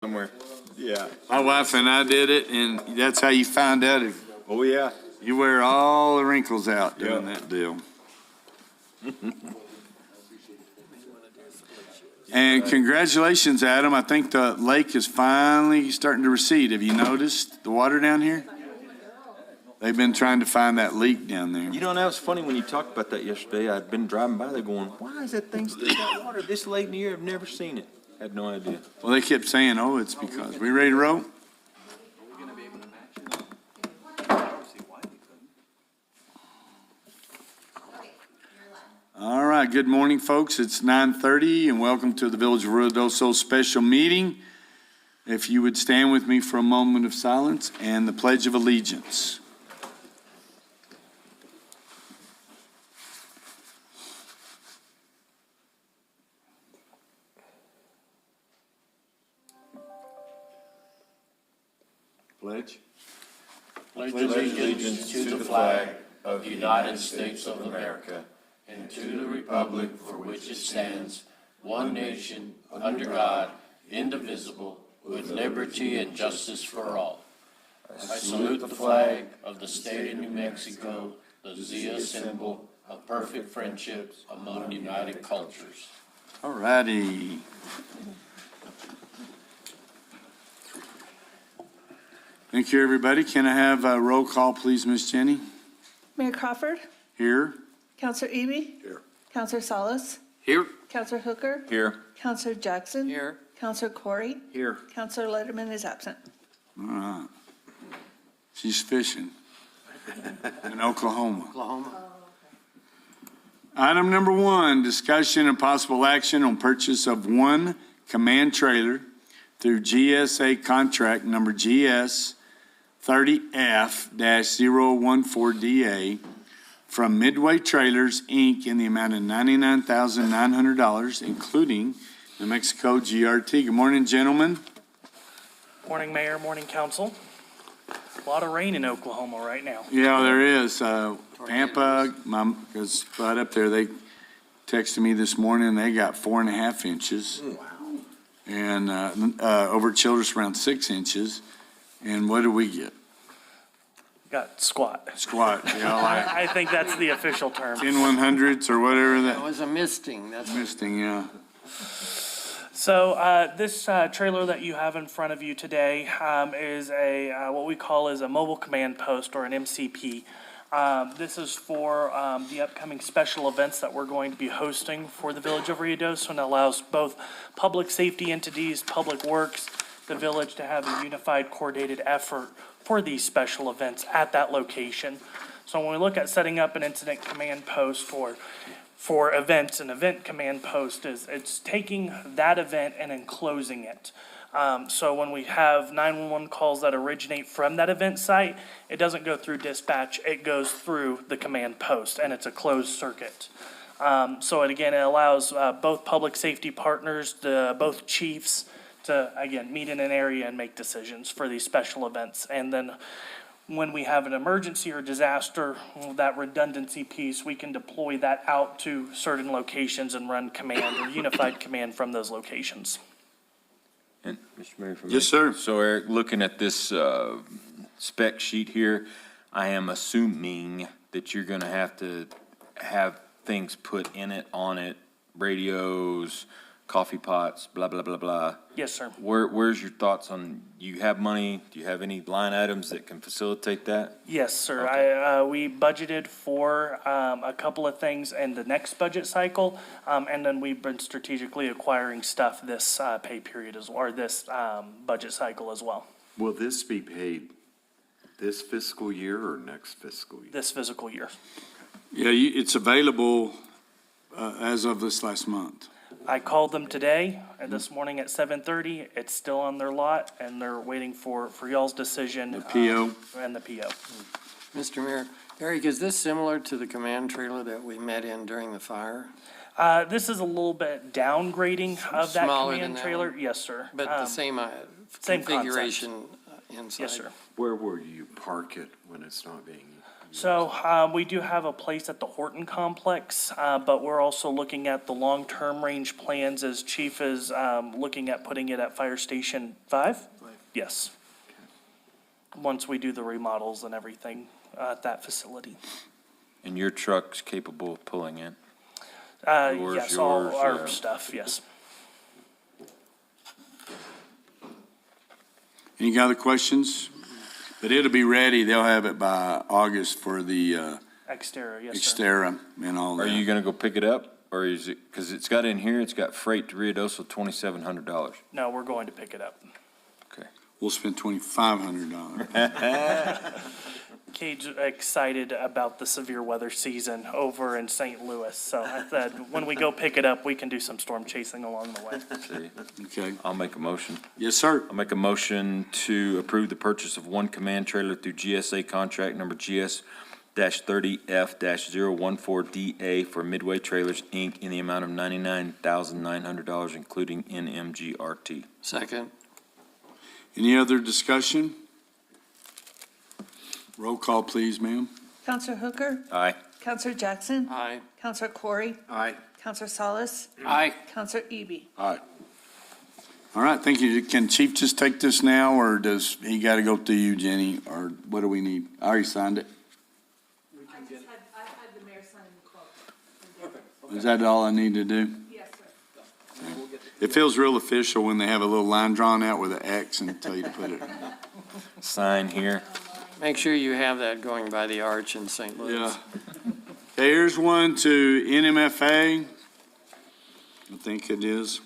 somewhere. Yeah. My wife and I did it, and that's how you find out if Oh, yeah. you wear all the wrinkles out doing that deal. And congratulations, Adam. I think the lake is finally starting to recede. Have you noticed the water down here? They've been trying to find that leak down there. You know, that was funny when you talked about that yesterday. I'd been driving by there going, why is that thing still got water this late in the year? I've never seen it. Had no idea. Well, they kept saying, oh, it's because. We ready to roll? All right, good morning, folks. It's 9:30, and welcome to the Village of Ruidoso special meeting. If you would stand with me for a moment of silence and the Pledge of Allegiance. Pledge. Pledge allegiance to the flag of the United States of America and to the republic for which it stands, one nation, under God, indivisible, with liberty and justice for all. I salute the flag of the state of New Mexico, the Zia symbol of perfect friendship among united cultures. All righty. Thank you, everybody. Can I have a roll call, please, Miss Jenny? Mayor Crawford, Here. Councilor Eby. Here. Councilor Salas, Here. Councilor Hooker, Here. Councilor Jackson. Here. Councilor Corey, Here. Councilor Letterman is absent. All right. She's fishing in Oklahoma. Item number 1, discussion and possible action on purchase of one command trailer through GSA contract number GS 30F-014DA from Midway Trailers, Inc. in the amount of $99,900, including New Mexico GRT. Good morning, gentlemen. Morning, Mayor, morning, Council. A lot of rain in Oklahoma right now. Yeah, there is. Pampa, because right up there, they texted me this morning, they got 4.5 inches. Wow. And over Childress around 6 inches. And what did we get? Got squat. Squat, like I think that's the official term. 10/100ths or whatever That that, was a misting, that's misting, yeah. So this trailer that you have in front of you today is what we call is a mobile command post, or an MCP. This is for the upcoming special events that we're going to be hosting for the Village of Ruidoso, and allows both public safety entities, public works, the village to have a unified, coordinated effort for these special events at that location. So when we look at setting up an incident command post for events, an event command post it's taking that event and enclosing it. So when we have 911 calls that originate from that event site, it doesn't go through dispatch, it goes through the command post, and it's a closed circuit. So it allows both public safety partners, both chiefs, to, again, meet in an area and make decisions for these special events. And then when we have an emergency or disaster, that redundancy piece, we can deploy that out to certain locations and run command or unified command from those locations. And Mr. Mayor, for me. Yes, sir. So Eric, looking at this spec sheet here, I am assuming that you're going to have things put in it, on it, radios, coffee pots, blah, blah, blah, blah. Yes, sir. Where's your thoughts on, you have money, do you have any line items that can facilitate that? Yes, sir. Okay. We budgeted for a couple of things in the next budget cycle, and then we've been strategically acquiring stuff this pay period or this budget cycle as well, Will this be paid this fiscal year or next fiscal year? this physical year. Yeah, it's available as of this last month. I called them today, and this morning at 7:30. It's still on their lot, and they're waiting for y'all's decision. The PO? And the PO. Mr. Mayor, Eric, is this similar to the command trailer that we met in during the fire? This is a little bit downgrading of that Smaller than command that trailer. one? Yes, sir. But the same same configuration inside? Yes, sir. Where will you park it when it's not being used? So, we do have a place at the Horton Complex, but we're also looking at the long-term range plans as Chief is, looking at putting it at Fire Station 5? Yes. Once we do the remodels and everything at that facility. And your truck's capable of pulling in? Yours, Yes, all yours, our yeah. stuff, yes. Any other questions? But it'll be ready, they'll have it by August for the Exterior, yes, sir. Xterra and all Are you that. gonna go pick it up, or is it, because it's got in here, it's got freight to Ruidoso, $2,700. No, we're going to pick it up. Okay. We'll spend $2,500. Cade's excited about the severe weather season over in St. Louis, so I said, when we go pick it up, we can do some storm chasing along the way. See, Okay, I'll make a motion. yes, sir. I'll make a motion to approve the purchase of one command trailer through GSA contract number GS-30F-014DA for Midway Trailers, Inc. in the amount of $99,900, including NMGRT. Second. Any other discussion? Roll call, please, ma'am. Counselor Hooker, Aye. Counselor Jackson, Aye. Counselor Corey, Aye. Counselor Solis, Aye. Counselor Eby. All right, thank you. Can Chief just take this now, or does he got to go through you, Jenny, or what do we need? I already signed it. I had the mayor sign the quote. Is that all I need to do? Yes, sir. It feels real official when they have a little line drawn out with an X and tell you to put it. Sign here. Make sure you have that going by the arch in St. Louis. Yeah. Okay, here's one to NMFA. I think it is.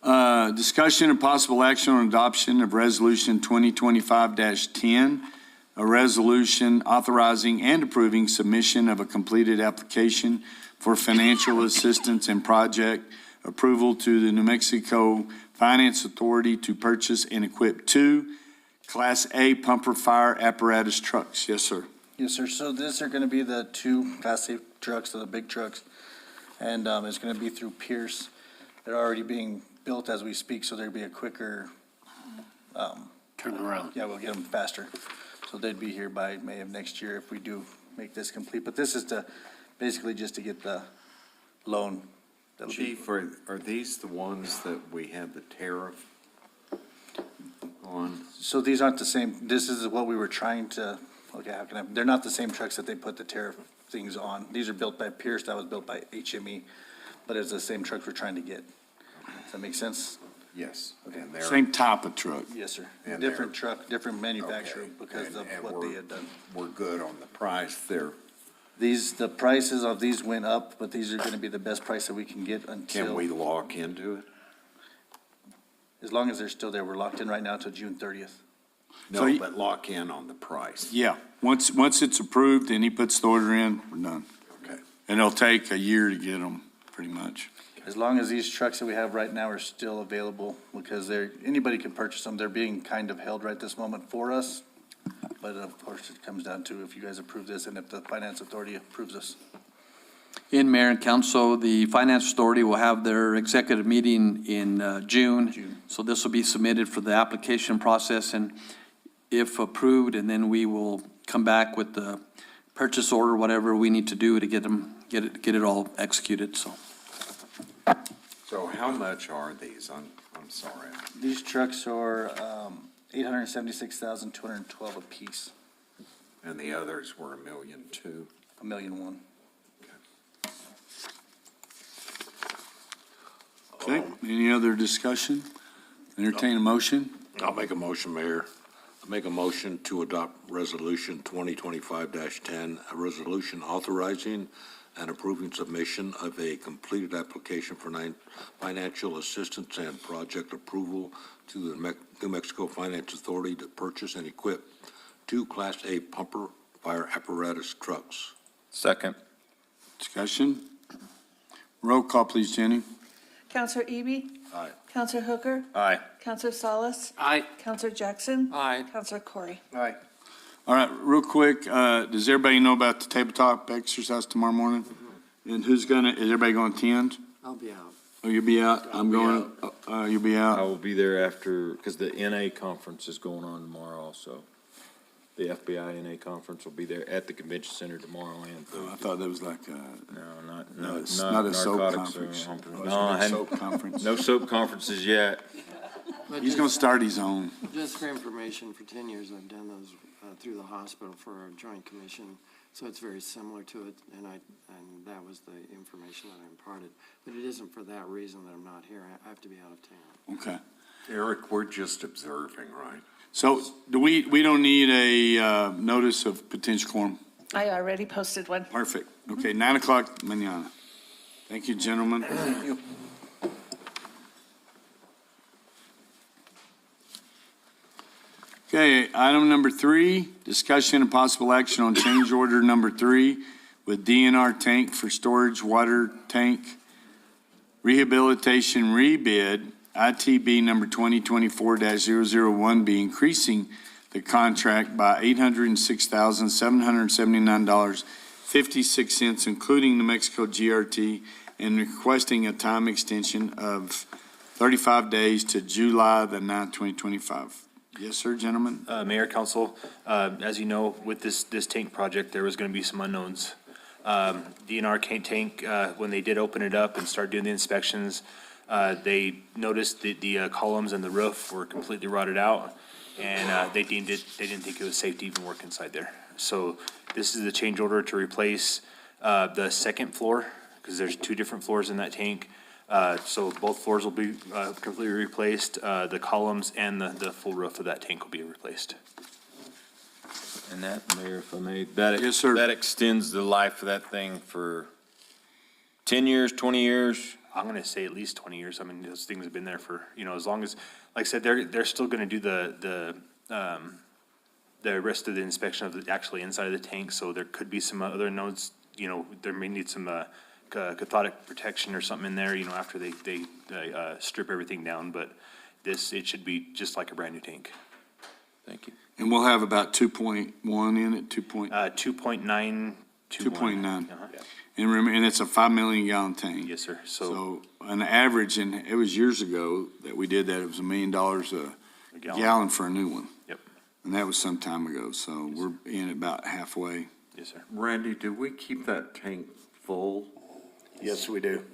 Discussion and possible action on adoption of Resolution 2025-10, a resolution authorizing and approving submission of a completed application for financial assistance and project approval to the New Mexico Finance Authority to purchase and equip 2 Class A pumper fire apparatus trucks. Yes, sir. Yes, sir. So these are going to be the 2 Class A trucks, so the big trucks. And it's going to be through Pierce. They're already being built as we speak, so there'll be a quicker, Turn around. yeah, we'll get them faster. So they'd be here by May of next year if we do make this complete. But this is basically just to get the loan. That'll be- Chief, are these the ones that we had the tariff on? So these aren't the same, this is what we were trying to, okay, how can I, they're not the same trucks that they put the tariff things on. These are built by Pierce, that was built by HME, but it's the same trucks we're trying to get. Does that make sense? Yes. And they're- Same type of truck. Yes, sir. And Different truck, different manufacturer Okay. because of And what we're- they had done. We're good on the price there. The prices of these went up, but these are gonna be the best price that we can get Can we until, lock into it? as long as they're still there. We're locked in right now until June 30th. So No, you- but lock in on the price. Yeah, once it's approved and he puts the order in, we're done. Okay. And it'll take a year to get them, pretty much. As long as these trucks that we have right now are still available, because anybody can purchase them. They're being kind of held right this moment for us. But of course, it comes down to if you guys approve this and if the finance authority approves us. In Mayor and Council, the Finance Authority will have their executive meeting in June. So this will be submitted for the application process, and if approved, and then we will come back with the purchase order, whatever we need to do to get it all executed, so. So how much are these? I'm sorry. These trucks are $876,212 apiece, And the others were $1.2 million. $1,000,001. Okay, any other discussion? Entertain a motion? I'll make a motion, Mayor. I'll make a motion to adopt Resolution 2025-10, a resolution authorizing and approving submission of a completed application for financial assistance and project approval to the New Mexico Finance Authority to purchase and equip 2 Class A pumper fire apparatus trucks. Second. Discussion? Roll call, please, Jenny. Counselor Eby. Aye. Counselor Hooker, Aye. Counselor Solis, Aye. Counselor Jackson, Aye. Counselor Corey. Aye. All right, real quick, does everybody know about the tabletop exercise tomorrow morning? And is everybody going to attend? I'll be out. Oh, you'll be out? I'm going, you'll be I out? will be there after, because the NA conference is going on tomorrow also. The FBI NA conference will be there at the convention center tomorrow and Oh, I Thursday. thought that was like No, it's not not a soap narcotics. conference. No, I hadn't- Soap conference. no soap conferences yet. But He's gonna start his own. just for information, for 10 years, I've done those through the hospital for our joint commission, so it's very similar to it, and that was the information that I imparted. But it isn't for that reason that I'm not here. I have to be out of town. Okay. Eric, we're just observing, right? So do we don't need a notice of potential quorum? I already posted one. Perfect. Okay, 9:00 mañana. Thank you, gentlemen. Okay, item number 3, discussion and possible action on change order number 3 with DNR tank for storage water tank rehabilitation rebid, ITB number 2024-001B, increasing the contract by $806,779.56, including New Mexico GRT, and requesting a time extension of 35 days to July the 9th, 2025. Yes, sir, gentlemen? Mayor, Council, as you know, with this tank project, there was going to be some unknowns. DNR tank, when they did open it up and start doing the inspections, they noticed that the columns and the roof were completely rotted out, and they didn't think it was safe to even work inside there. So this is the change order to replace the second floor, because there's 2 different floors in that tank. So both floors will be completely replaced. The columns and the full roof of that tank will be replaced. And that, Mayor, if I may, that. Yes, sir. That extends the life of that thing for 10 years, 20 years? I'm gonna say at least 20 years. I mean, those things have been there for, as long as, like I said, they're still gonna do the rest of the inspection of the actually inside of the tank, so there could be some other nodes, there may need some cathodic protection or something in there, after they strip everything down, but it should be just like a brand new tank. Thank you. And we'll have about 2.1 in it, 2.921. 2.9. Uh-huh. And remember, and it's a 5 million gallon tank. Yes, sir. So an average, and it was years ago that we did that, it was $1 million a gallon for a new one. Yep. And that was some time ago, so we're in about halfway. Yes, sir. Randy, do we keep that tank full? Yes, we do.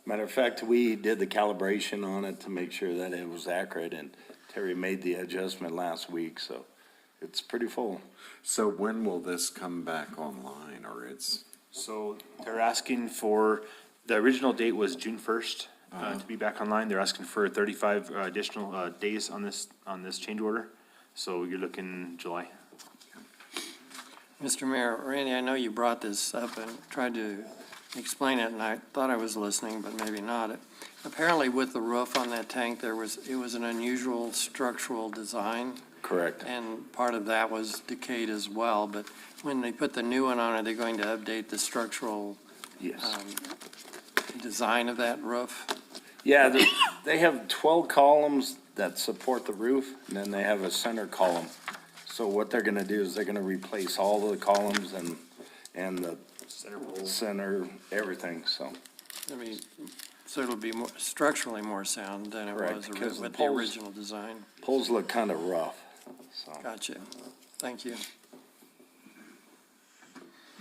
Matter of fact, we did the calibration on it to make sure that it was accurate, and Terry made the adjustment last week, so it's pretty full. So when will this come back online, or it's? So they're asking for, the original date was June 1st to be back online. They're asking for 35 additional days on this change order. So you're looking July. Mr. Mayor, Randy, I know you brought this up and tried to explain it, and I thought I was listening, but maybe not. Apparently with the roof on that tank, it was an unusual structural design, Correct. and part of that was decayed as well, but when they put the new one on, are they going to update the structural Yes. design of that roof? Yeah, they have 12 columns that support the roof, and then they have a center column. So what they're gonna do is they're gonna replace all the columns and the center, everything, so. I mean, so it'll be more structurally more sound than it Correct, was because the with the poles- original design. Poles look kind of rough, so. Gotcha. Thank you.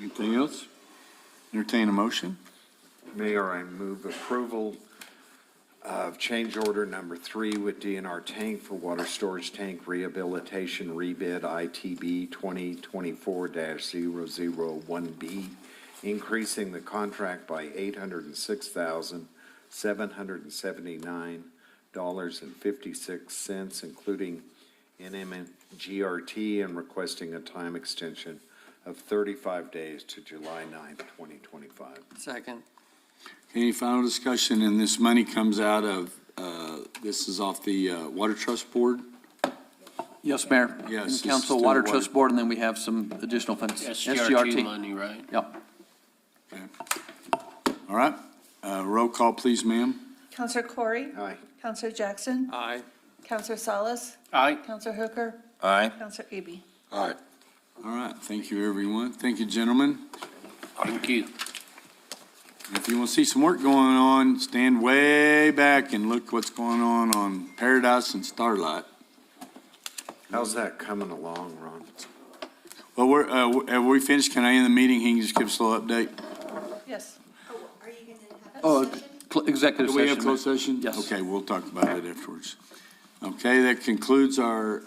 Anything else? Entertain a motion? Mayor, I move approval of change order number 3 with DNR tank for water storage tank rehabilitation rebid ITB 2024-001B, increasing the contract by $806,779.56, including NMGRT, and requesting a time extension of 35 days to July 9th, 2025. Second. Any final discussion? And this money comes out of, this is off the Water Trust Board? Yes, Mayor. Yes, this is Council, to the Water water- Trust Board, and then we have some additional funds. SGRT money, right? Yep. All right, roll call, please, ma'am. Counselor Corey? Aye. Counselor Jackson? Aye. Counselor Salas? Aye. Counselor Hooker? Aye. Counselor Eby? Aye. All right, thank you, everyone. Thank you, gentlemen. Thank you. If you want to see some work going on, stand way back and look what's going on Paradise and Starlight. How's that coming along, Ron? Well, have we finished? Can I end the meeting? He can just give us a little update. Yes. Are you going to have Oh, a session? executive Do session. we have closed session? Yes. Okay, we'll talk about it afterwards. Okay, that concludes our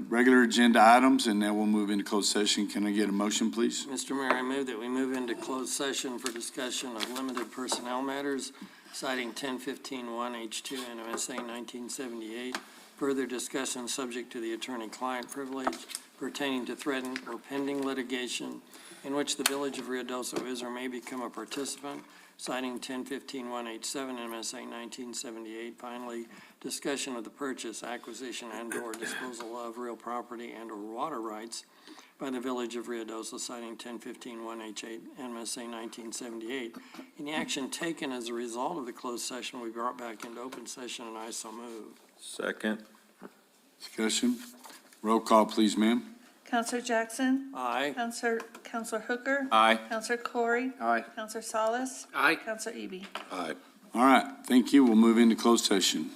regular agenda items, and now we'll move into closed session. Can I get a motion, please? Mr. Mayor, I move that we move into closed session for discussion of limited personnel matters, citing 1015-1H2 NMSA 1978. Further discussion subject to the attorney-client privilege pertaining to threatened or pending litigation in which the Village of Ruidoso is or may become a participant, citing 1015-1H7 NMSA 1978. Finally, discussion of the purchase, acquisition, and/or disposal of real property and/or water rights by the Village of Ruidoso, citing 1015-1H8 NMSA 1978. Any action taken as a result of the closed session will be brought back into open session, and I so move. Second. Discussion? Roll call, please, ma'am. Counselor Jackson? Aye. Counselor Hooker? Aye. Counselor Corey? Aye. Counselor Salas? Aye. Counselor Eby? Aye. All right, thank you. We'll move into closed session.